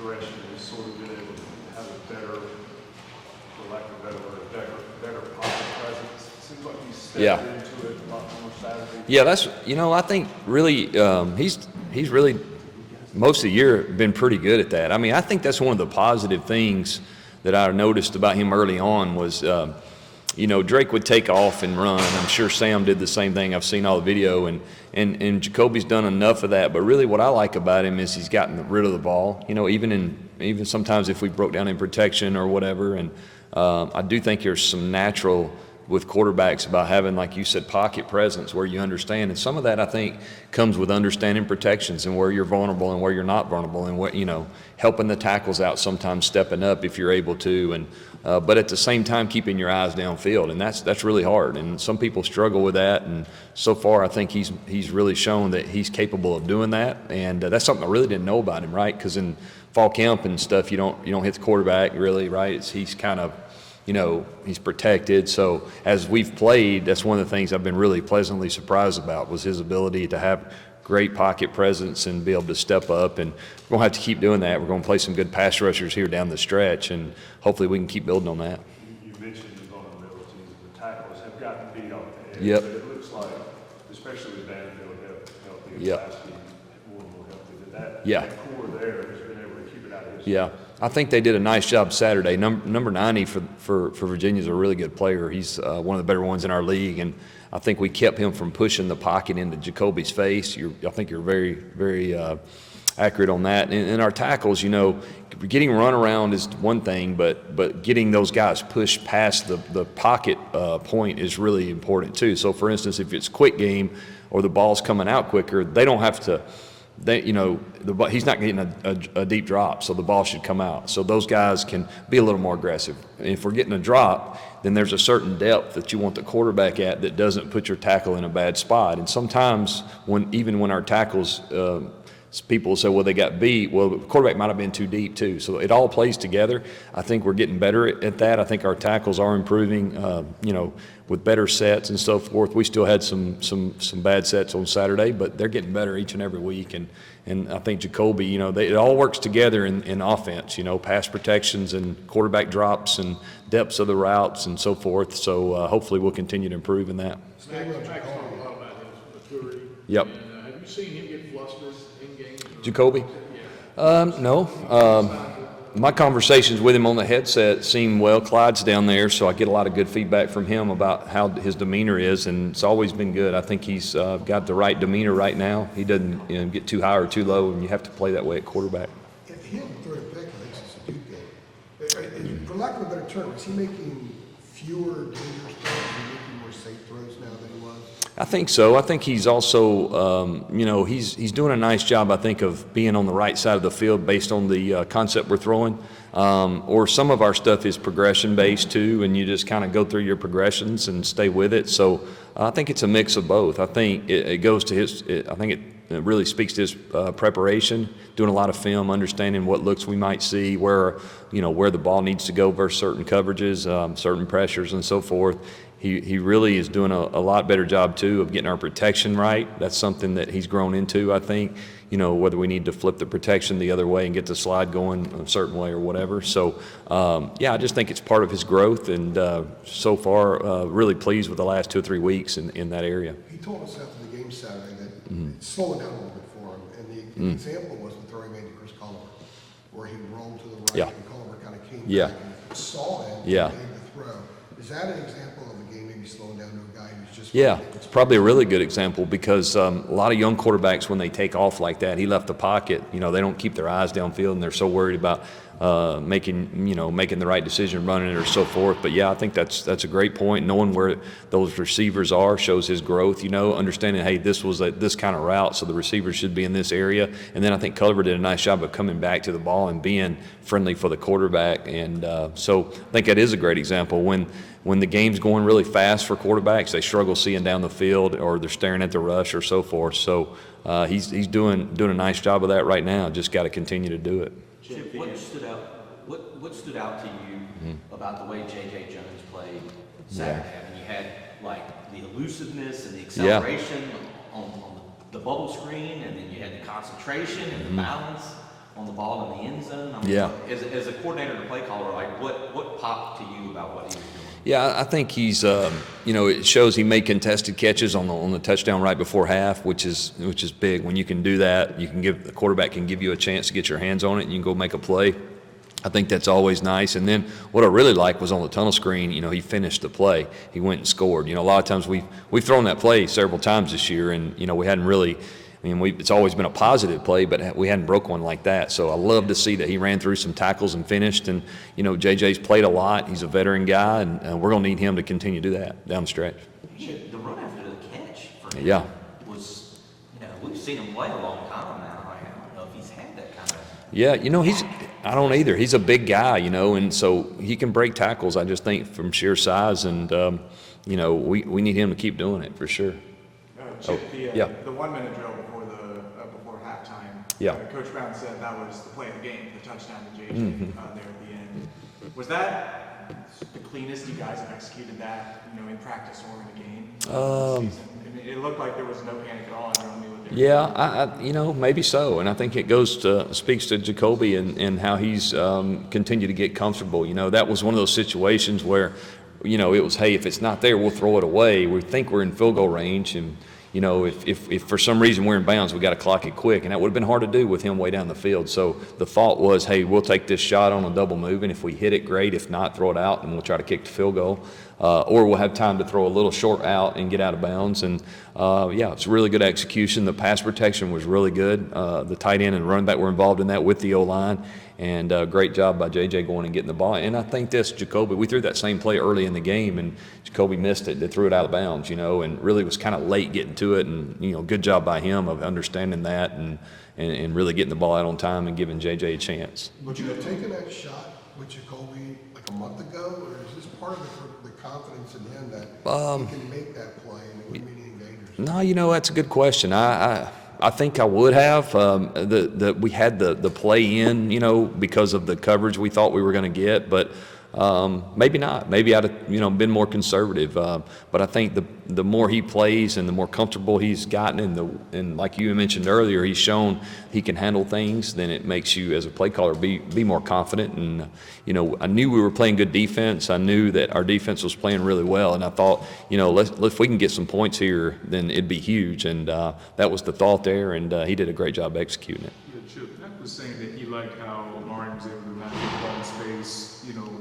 progression has sort of been able to have a better, for lack of a better word, better pocket presence? It seems like he's stepped into it a lot more Saturday. Yeah, that's, I think really he's really most of the year been pretty good at that. I mean, I think that's one of the positive things that I noticed about him early on was, Drake would take off and run. I'm sure Sam did the same thing. I've seen all the video, and Jacoby's done enough of that. But really what I like about him is he's gotten rid of the ball, even sometimes if we broke down in protection or whatever. And I do think there's some natural with quarterbacks about having, like you said, pocket presence where you understand. And some of that, I think, comes with understanding protections and where you're vulnerable and where you're not vulnerable, and what, helping the tackles out, sometimes stepping up if you're able to. And but at the same time, keeping your eyes downfield, and that's really hard. And some people struggle with that. And so far, I think he's really shown that he's capable of doing that. And that's something I really didn't know about him, right? Because in fall camp and stuff, you don't hit the quarterback really, right? He's kind of, he's protected. So as we've played, that's one of the things I've been really pleasantly surprised about was his ability to have great pocket presence and be able to step up. And we're going to have to keep doing that. We're going to play some good pass rushers here down the stretch, and hopefully we can keep building on that. You mentioned the vulnerabilities. The tackles have gotten beat on the edge. Yep. But it looks like, especially with Banfield healthy and Yep. Lasky more healthy, that core there has been able to keep it out of his. Yeah. I think they did a nice job Saturday. Number 90 for Virginia is a really good player. He's one of the better ones in our league, and I think we kept him from pushing the pocket into Jacoby's face. I think you're very, very accurate on that. And our tackles, getting run around is one thing, but getting those guys pushed past the pocket point is really important too. So, for instance, if it's quick game or the ball's coming out quicker, they don't have to. He's not getting a deep drop, so the ball should come out. So those guys can be a little more aggressive. And if we're getting a drop, then there's a certain depth that you want the quarterback at that doesn't put your tackle in a bad spot. And sometimes even when our tackles, people say, well, they got beat. Well, the quarterback might have been too deep too. So it all plays together. I think we're getting better at that. I think our tackles are improving, with better sets and so forth. We still had some bad sets on Saturday, but they're getting better each and every week. And I think Jacoby, it all works together in offense, pass protections and quarterback drops and depths of the routes and so forth. So hopefully we'll continue to improve in that. Max talked a lot about his maturity. Yep. And, have you seen him get flustered in games? Jacoby? No. My conversations with him on the headset seem well. Clyde's down there, so I get a lot of good feedback from him about how his demeanor is, and it's always been good. I think he's got the right demeanor right now. He doesn't get too high or too low, and you have to play that way at quarterback. If he hadn't thrown a pick, I think it's a Duke game. For lack of a better term, is he making fewer dangerous throws and making more safe throws now than he was? I think so. I think he's also, he's doing a nice job, I think, of being on the right side of the field based on the concept we're throwing. Or some of our stuff is progression-based too, and you just kind of go through your progressions and stay with it. So I think it's a mix of both. I think it goes to I think it really speaks to his preparation, doing a lot of film, understanding what looks we might see, where the ball needs to go versus certain coverages, certain pressures, and so forth. He really is doing a lot better job too of getting our protection right. That's something that he's grown into, I think. Whether we need to flip the protection the other way and get the slide going a certain way or whatever. So, I just think it's part of his growth, and so far, really pleased with the last 2 or 3 weeks in that area. He told us after the game Saturday that it's slowing down a little bit for him, and the example was the throw he made to Chris Culliver, where he rolled to the right and Culliver kind of came back and saw him and made the throw. Is that an example of a game maybe slowing down to a guy who's just... Yeah, it's probably a really good example because a lot of young quarterbacks, when they take off like that, he left the pocket, they don't keep their eyes downfield, and they're so worried about making the right decision, running it or so forth. But yeah, I think that's a great point. Knowing where those receivers are shows his growth, understanding, hey, this was this kind of route, so the receivers should be in this area. And then I think Culliver did a nice job of coming back to the ball and being friendly for the quarterback. And so I think that is a great example. When the game's going really fast for quarterbacks, they struggle seeing down the field, or they're staring at the rush or so forth. So he's doing a nice job of that right now. Just got to continue to do it. Chip, what stood out to you about the way J.J. Jones played Saturday? I mean, you had like the elusiveness and the acceleration on the bubble screen, and then you had the concentration and the balance on the ball in the end zone? I mean, Yeah. As a coordinator and a play caller, like what popped to you about what he was doing? Yeah, I think he's, it shows he made contested catches on the touchdown right before half, which is big. When you can do that, the quarterback can give you a chance to get your hands on it, and you can go make a play. I think that's always nice. And then what I really liked was on the tunnel screen, he finished the play. He went and scored. A lot of times we've thrown that play several times this year, and we hadn't really. It's always been a positive play, but we hadn't broke one like that. So I love to see that he ran through some tackles and finished. And, JJ's played a lot. He's a veteran guy, and we're going to need him to continue to do that down the stretch. The run after the catch for him Yeah. was, we've seen him play a long time now. I don't know if he's had that kind of. Yeah, I don't either. He's a big guy, and so he can break tackles, I just think, from sheer size. And, we need him to keep doing it for sure. Chip, yeah. the 1 minute drill before halftime. Yeah. Coach Brown said that was the play of the game, the touchdown to JJ there at the end. Was that the cleanest you guys have executed that, in practice or in a game? This season? It looked like there was no panic at all. I don't know what they were Yeah, I maybe so, and I think it speaks to Jacoby and how he's continued to get comfortable. That was one of those situations where, it was, hey, if it's not there, we'll throw it away. We think we're in field goal range, and if for some reason we're in bounds, we got to clock it quick, and that would have been hard to do with him way down the field. So the thought was, hey, we'll take this shot on a double move, and if we hit it, great. If not, throw it out, and we'll try to kick the field goal. Or we'll have time to throw a little short out and get out of bounds. And, it's really good execution. The pass protection was really good. The tight end and running back were involved in that with the O-line. And great job by JJ going and getting the ball. And I think Jacoby, we threw that same play early in the game, and Jacoby missed it. They threw it out of bounds, and really was kind of late getting to it. And, good job by him of understanding that and really getting the ball out on time and giving JJ a chance. Would you have taken that shot with Jacoby like a month ago, or is this part of the confidence in him that he can make that play and it wouldn't be anything dangerous? No, that's a good question. I think I would have. We had the play in, because of the coverage we thought we were going to get, but maybe not. Maybe I'd have, been more conservative. But I think the more he plays and the more comfortable he's gotten, and like you mentioned earlier, he's shown he can handle things. Then it makes you, as a play caller, be more confident. And I knew we were playing good defense. I knew that our defense was playing really well, and I thought, if we can get some points here, then it'd be huge. And that was the thought there, and he did a great job executing it. Yeah, Chip, Matt was saying that he liked how Martin was able to manage the ball in space,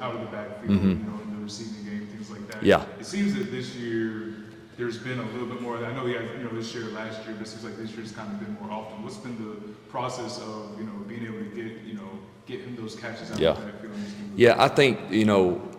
out of the backfield, in the receiving game, things like that. Yeah. It seems that this year there's been a little bit more. I know he had, this year, last year, but it seems like this year's kind of been more often. What's been the process of, being able to get him those catches out of the backfield? Yeah, I think,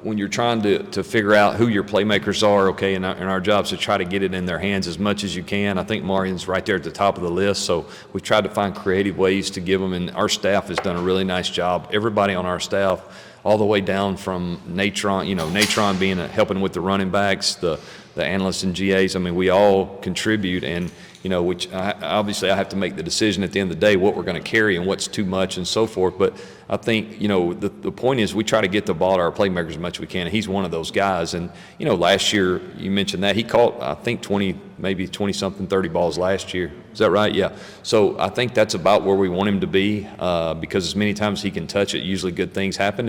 when you're trying to figure out who your playmakers are, okay, and our job's to try to get it in their hands as much as you can. I think Marion's right there at the top of the list, so we've tried to find creative ways to give them, and our staff has done a really nice job. Everybody on our staff, all the way down from Natron, Natron being helping with the running backs, the analysts and GAs. I mean, we all contribute, and which obviously I have to make the decision at the end of the day what we're going to carry and what's too much and so forth. But I think the point is we try to get the ball to our playmakers as much as we can. And he's one of those guys. And last year you mentioned that he caught I think 20-something 30 balls last year. Is that right? Yeah. So I think that's about where we want him to be because as many times he can touch it, usually good things happen.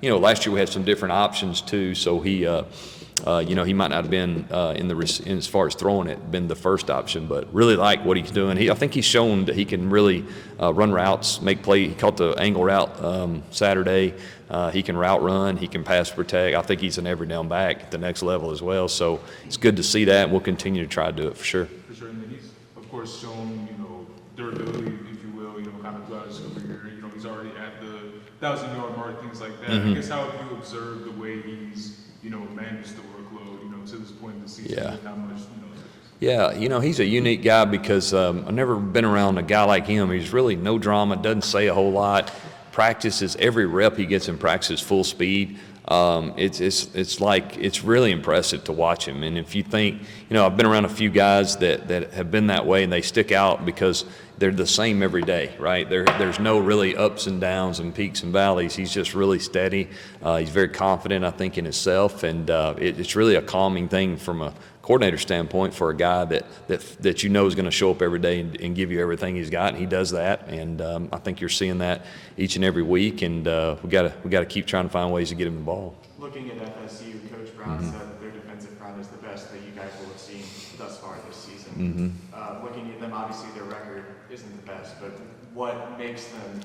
And last year we had some different options too. So he he might not have been in as far as throwing it, been the first option, but really like what he's doing. I think he's shown that he can really run routes, make play. He caught the angle route Saturday. He can route run. He can pass protect. I think he's an every down back at the next level as well. So it's good to see that, and we'll continue to try to do it for sure. For sure, and then he's of course shown durability, if you will, kind of throughout his career. He's already at the 1,000-yard mark, things like that. I guess how have you observed the way he's managed the workload, to this point in the season? Yeah. And how much, Yeah, he's a unique guy because I've never been around a guy like him. He's really no drama, doesn't say a whole lot, practices every rep he gets in practice is full speed. It's really impressive to watch him. And if you think, I've been around a few guys that have been that way and they stick out because they're the same every day, right? There's no really ups and downs and peaks and valleys. He's just really steady. He's very confident, I think, in himself, and it's really a calming thing from a coordinator standpoint for a guy that you know is going to show up every day and give you everything he's got, and he does that. And I think you're seeing that each and every week, and we got to keep trying to find ways to get him the ball. Looking at FSU, Coach Brown said that their defensive front is the best that you guys will have seen thus far this season. Looking at them, obviously their record isn't the best, but what makes them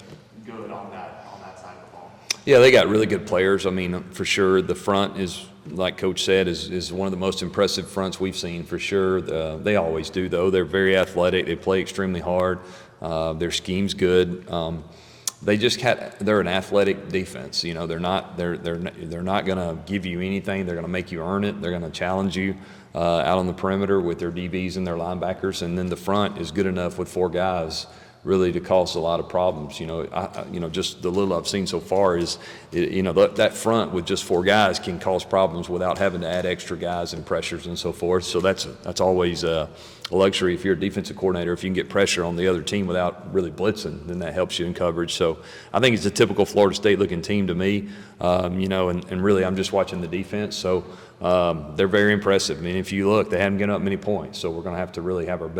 good on that side of the ball? Yeah, they got really good players. I mean, for sure, the front is, like Coach said, is one of the most impressive fronts we've seen for sure. They always do, though. They're very athletic. They play extremely hard. Their scheme's good. They're an athletic defense. You know, they're not going to give you anything. They're going to make you earn it. They're going to challenge you out on the perimeter with their DBs and their linebackers, and then the front is good enough with 4 guys really to cause a lot of problems. You know, just the little I've seen so far is, that front with just 4 guys can cause problems without having to add extra guys and pressures and so forth. So that's always a luxury if you're a defensive coordinator. If you can get pressure on the other team without really blitzing, then that helps you in coverage. So I think it's a typical Florida State looking team to me. And really I'm just watching the defense. So they're very impressive. I mean, if you look, they haven't given up many points. So we're going to have to really have our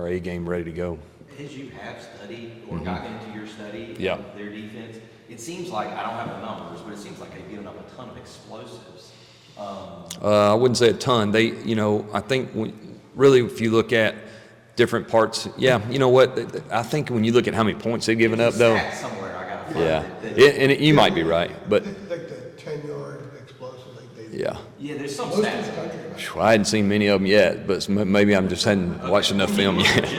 A game ready to go. As you have studied or gotten into your study Yeah. of their defense, it seems like, I don't have the numbers, but it seems like they've given up a ton of explosives. I wouldn't say a ton. I think really if you look at different parts, you know what? I think when you look at how many points they've given up, though. Somewhere I gotta find it. You might be right, but Like the 10-yard explosive, they yeah. Yeah, there's some most of stats. the country. Phew, I hadn't seen many of them yet, but maybe I'm just hadn't watched enough film yet.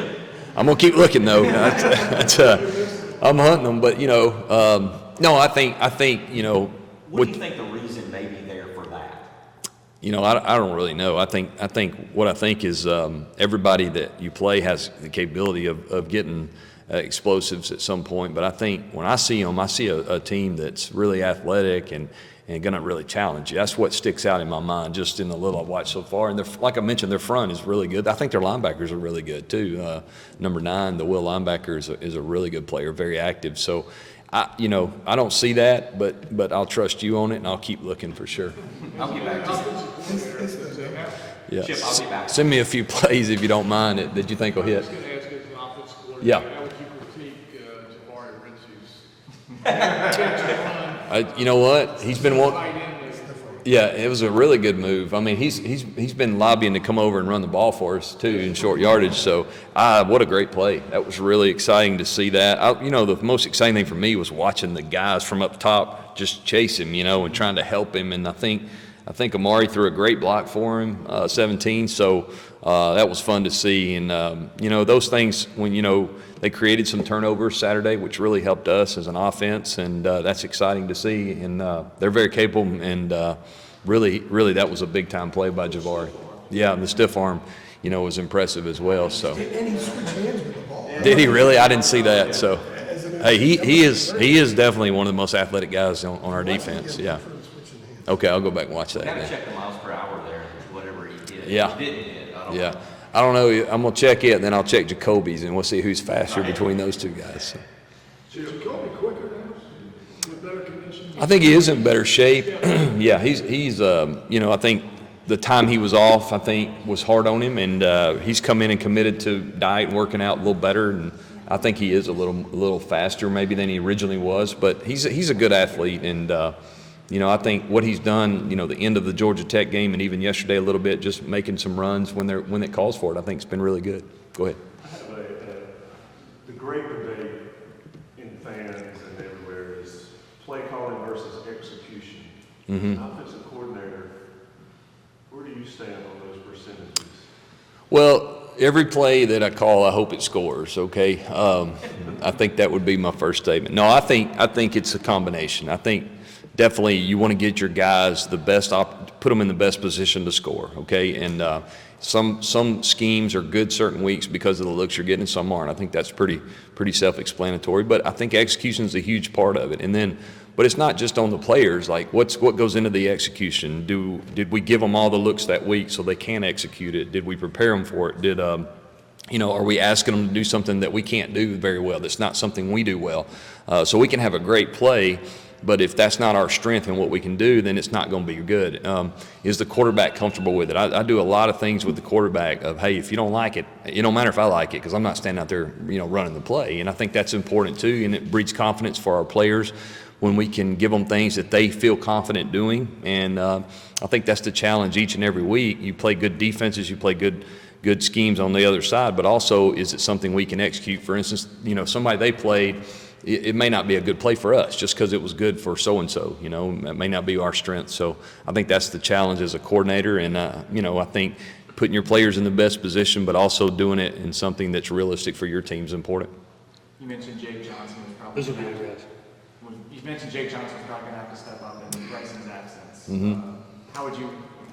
I'm gonna keep looking though. I'm hunting them, but no, I think What do you think the reason may be there for that? I don't really know. I think what I think is everybody that you play has the capability of getting explosives at some point. But I think when I see them, I see a team that's really athletic and going to really challenge you. That's what sticks out in my mind, just in the little I've watched so far. And like I mentioned, their front is really good. I think their linebackers are really good too. Number 9, the Will linebacker is a really good player, very active. So, I don't see that, but I'll trust you on it, and I'll keep looking for sure. I'll get back to you. Yeah. Chip, I'll get back to Send me a few plays if you don't mind that you think will I hit. was going to ask as an offense coordinator, Yeah. how would you critique Jabari Rintz's You know what? He's been one. tight end there? Yeah, it was a really good move. I mean, he's been lobbying to come over and run the ball for us too in short yardage. So, what a great play! That was really exciting to see that. The most exciting thing for me was watching the guys from up top just chase him, and trying to help him. And I think Amari threw a great block for him, 17. So that was fun to see. And those things when they created some turnovers Saturday, which really helped us as an offense, and that's exciting to see. And they're very capable, and really that was a big-time play by Jabari. Yeah, and the stiff arm, was impressive as well. So And he switched hands with the ball. did he really? I didn't see that. So hey, he is definitely one of the most athletic guys on our defense. Yeah. Okay, I'll go back and watch that. Gotta Yeah. check the miles per hour there, whatever he did. Yeah. If he didn't hit, I don't Yeah. know. I don't know. I'm going to check it, and then I'll check Jacoby's, and we'll see who's faster between those two guys. So. Is Jacoby quicker now, with better conditions? I think he is in better shape. Yeah, he's I think the time he was off, I think, was hard on him, and he's come in and committed to diet and working out a little better, and I think he is a little faster maybe than he originally was, but he's a good athlete, and I think what he's done, the end of the Georgia Tech game and even yesterday a little bit, just making some runs when it calls for it, I think it's been really good. Go ahead. I have the great debate in fans and everywhere is play calling versus execution. Offensive coordinator, where do you stand on those percentages? Well, every play that I call, I hope it scores. Okay, I think that would be my first statement. No, I think it's a combination. I think definitely you want to get your guys the best, put them in the best position to score. Okay, and some schemes are good certain weeks because of the looks you're getting, and some aren't. I think that's pretty self-explanatory. But I think execution is a huge part of it. But it's not just on the players. Like what goes into the execution? Did we give them all the looks that week so they can execute it? Did we prepare them for it? Are we asking them to do something that we can't do very well? That's not something we do well. So we can have a great play, But if that's not our strength and what we can do, then it's not going to be good. Is the quarterback comfortable with it? I do a lot of things with the quarterback of, hey, if you don't like it, it don't matter if I like it because I'm not standing out there, running the play. And I think that's important too, and it breeds confidence for our players when we can give them things that they feel confident doing. And I think that's the challenge each and every week. You play good defenses, you play good schemes on the other side, but also is it something we can execute? For instance, somebody they played, it may not be a good play for us just because it was good for so-and-so, it may not be our strength. So I think that's the challenge as a coordinator. And, I think putting your players in the best position, but also doing it in something that's realistic for your team is important. You mentioned Jake Johnson was probably. Those are good guys. You mentioned Jake Johnson was probably going to have to step up in Bryson's absence. How would you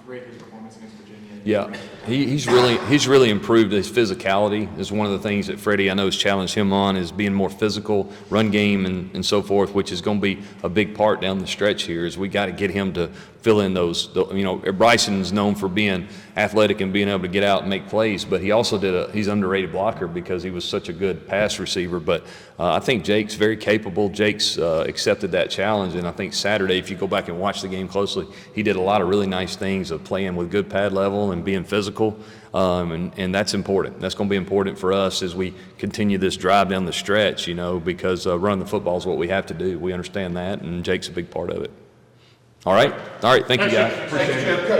rate his performance against Virginia? Yeah, he's really improved. His physicality is one of the things that Freddie, I know, has challenged him on, is being more physical, run game and so forth, which is going to be a big part down the stretch here. Is we got to get him to fill in those. Bryson's known for being athletic and being able to get out and make plays, but he also he's underrated blocker because he was such a good pass receiver. But I think Jake's very capable. Jake's accepted that challenge, and I think Saturday, if you go back and watch the game closely, he did a lot of really nice things of playing with good pad level and being physical, and that's important. That's going to be important for us as we continue this drive down the stretch, because running the football is what we have to do. We understand that, and Jake's a big part of it. All right. Thank you, guys. Appreciate it.